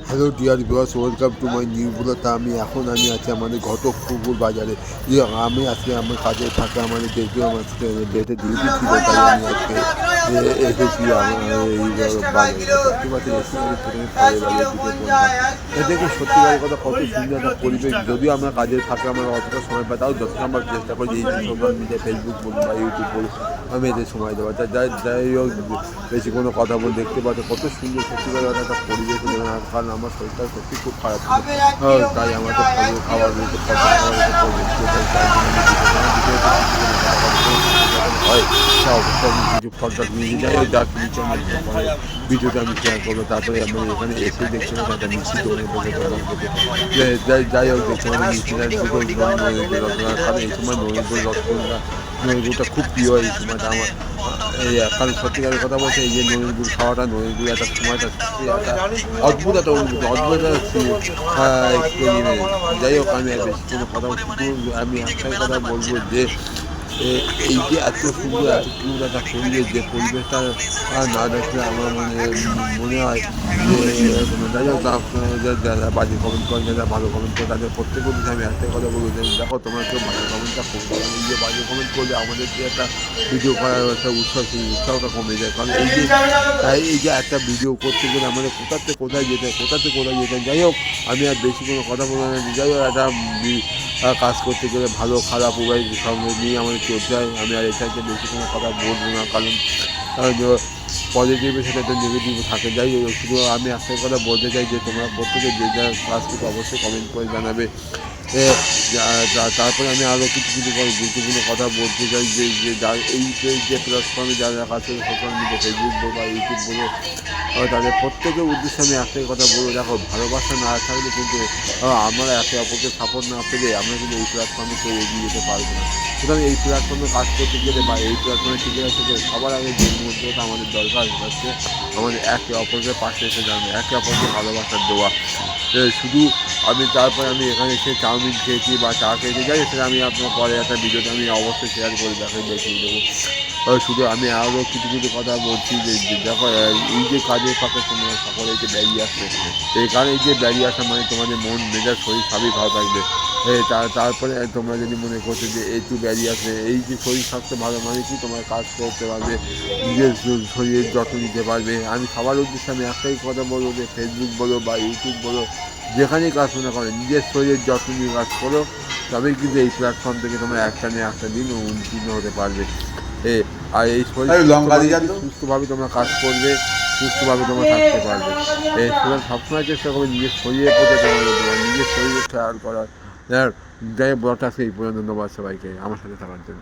Hello dear viewers, welcome to my new blog. আমি আছি আমাদের ঘটকপুকুর বাজারে। আমি আজকে আমার কাজের ফাঁকে আমাদের যেহেতু আমার ডেটে ডিউটি ছিল, তাই আমি আজকে এসেছি আমার এই বাজারে। দেখতে পাচ্ছি এসে আমি প্রথমে ফলের বাজারের দিকে বললাম। দেখুন সত্যিকারের কথা, কত সুন্দর একটা পরিবেশ। যদিও আমরা কাজের ফাঁকে আমরা অতটা সময় পাই, তাও যতটা আমরা চেষ্টা করি যে সোশ্যাল মিডিয়া, ফেসবুক বলুন বা ইউটিউব বলুন, আমি এতে সময় দেওয়া। যাই হোক, বেশি কোনো কথা বলে দেখতে পাচ্ছি কত সুন্দর সত্যিকারের একটা পরিবেশ। কারণ আমার শরীরটা সত্যি খুব খারাপ ছিল, তাই আমাকে ফল খাওয়ার হয় তা অবশ্যই আমি কিছু ফলটা নিয়ে যাই। ওই যা কিছু আমি ভিডিওটা আমি শেয়ার করবো। তারপরে আমি এখানে এসে দেখতে পাচ্ছি একটা মিষ্টি দোকানে বসে যাই হোক, দেখতে পাচ্ছি মিষ্টিটা দুটো নৈগুলো রসগোল্লা। কারণ এই সময় নৈগুলো রসগোল্লা নৈগুলোটা খুব প্রিয় এই সময়টা আমার। এই কারণ সত্যিকারের কথা বলতে, এই যে নৈগুলো খাওয়াটা, নৈগুলো একটা সময়টা একটা অদ্ভুত একটা অনুভূতি, অদ্ভুত একটা এক্সপেরিমেন্ট। যাই হোক, আমি বেশি কোনো কথা শুধু আমি একটাই কথা বলবো যে এই যে এত সুন্দর একটা পরিবেশ, যে পরিবেশটা না দেখলে আমার মনে হয় যে যাই হোক, যারা বাজে কমেন্ট করে, যারা ভালো কমেন্ট করে, তাদের প্রত্যেকের দিকে আমি একটাই কথা বলবো যে দেখো, তোমরা কেউ বাজে কমেন্টটা করবে। কারণ এই যে বাজে কমেন্ট করলে আমাদের যে একটা ভিডিও করার একটা উৎসাহ, সেই উৎসাহটা কমে যায়। কারণ এই যে একটা ভিডিও করতে গেলে আমাদের কোথায় যেতে যাই হোক, আমি আর বেশি কোনো কথা বলবো না। যাই হোক, একটা কাজ করতে গেলে ভালো খারাপ উভয় সঙ্গে নিয়ে আমাদের চলতে হয়। আমি আর এটাকে বেশি কোনো কথা বলবো না, কারণ পজিটিভের সাথে একটা নেগেটিভ থাকে। যাই হোক, শুধু আমি একটাই কথা বলতে চাই যে তোমরা প্রত্যেকে যে যার কাজ থেকে অবশ্যই কমেন্ট করে জানাবে। তারপরে আমি আরও কিছু গুরুত্বপূর্ণ কথা বলতে চাই যে এই যে প্ল্যাটফর্মে যারা কাজ করে, সোশ্যাল মিডিয়া, ফেসবুক বলো বা ইউটিউব বলো, তাদের প্রত্যেকের উদ্দেশ্যে আমি একটাই কথা বলবো, দেখো ভালোবাসা না থাকলে কিন্তু আমরা একে অপরকে সাপোর্ট না পেলে আমরা কিন্তু এই প্ল্যাটফর্মে কেউ এগিয়ে যেতে পারবো না। সুতরাং এই প্ল্যাটফর্মে কাজ করতে গেলে বা এই প্ল্যাটফর্মে টিকে রাখতে গেলে সবার আগে যে মুহূর্তটা আমাদের দরকার হচ্ছে আমাদের একে অপরকে পাশে এসে জানবে, একে অপরকে ভালোবাসা দেওয়া। শুধু তারপরে আমি এখানে এসে চাউমিন খেয়েছি বা চা খেয়েছি, যাই সেটা আমি আপনার পরে একটা ভিডিওতে আমি অবশ্যই শেয়ার করে দেখিয়ে দেবো। শুধু আমি আরও কিছু কথা বলছি যে দেখো, এই যে কাজের ফাঁকে তোমরা সকলে যে বেরিয়ে আসবে, এই কারণে এই যে বেরিয়ে আসা মানে তোমাদের মন মেজাজ শরীর সবই ভালো থাকবে। তারপরে তোমরা যদি মনে করছো যে একটু বেরিয়ে আসবে, এই যে শরীর স্বাস্থ্য ভালো মানে কি, তোমার কাজ করতে পারবে, নিজের শরীরের যত্ন নিতে পারবে। আমি সবার উদ্দেশ্যে আমি একটাই কথা বলবো যে ফেসবুক বলো বা ইউটিউব বলো, যেখানেই কাজ মনে করো, নিজের শরীরের যত্ন নিয়ে কাজ করো, তবেই কিন্তু এই প্ল্যাটফর্ম থেকে তোমরা একটা দিন উত্তীর্ণ হতে পারবে। আর এই শরীর সুস্থভাবে তোমরা কাজ করবে, সুস্থভাবে তোমরা থাকতে পারবে। সুতরাং সবসময় চেষ্টা করবে নিজের শরীরের প্রতি নিজের শরীরের খেয়াল করার। যাই বড়টা সেই পর্যন্ত। ধন্যবাদ সবাইকে আমার সাথে থাকার জন্য।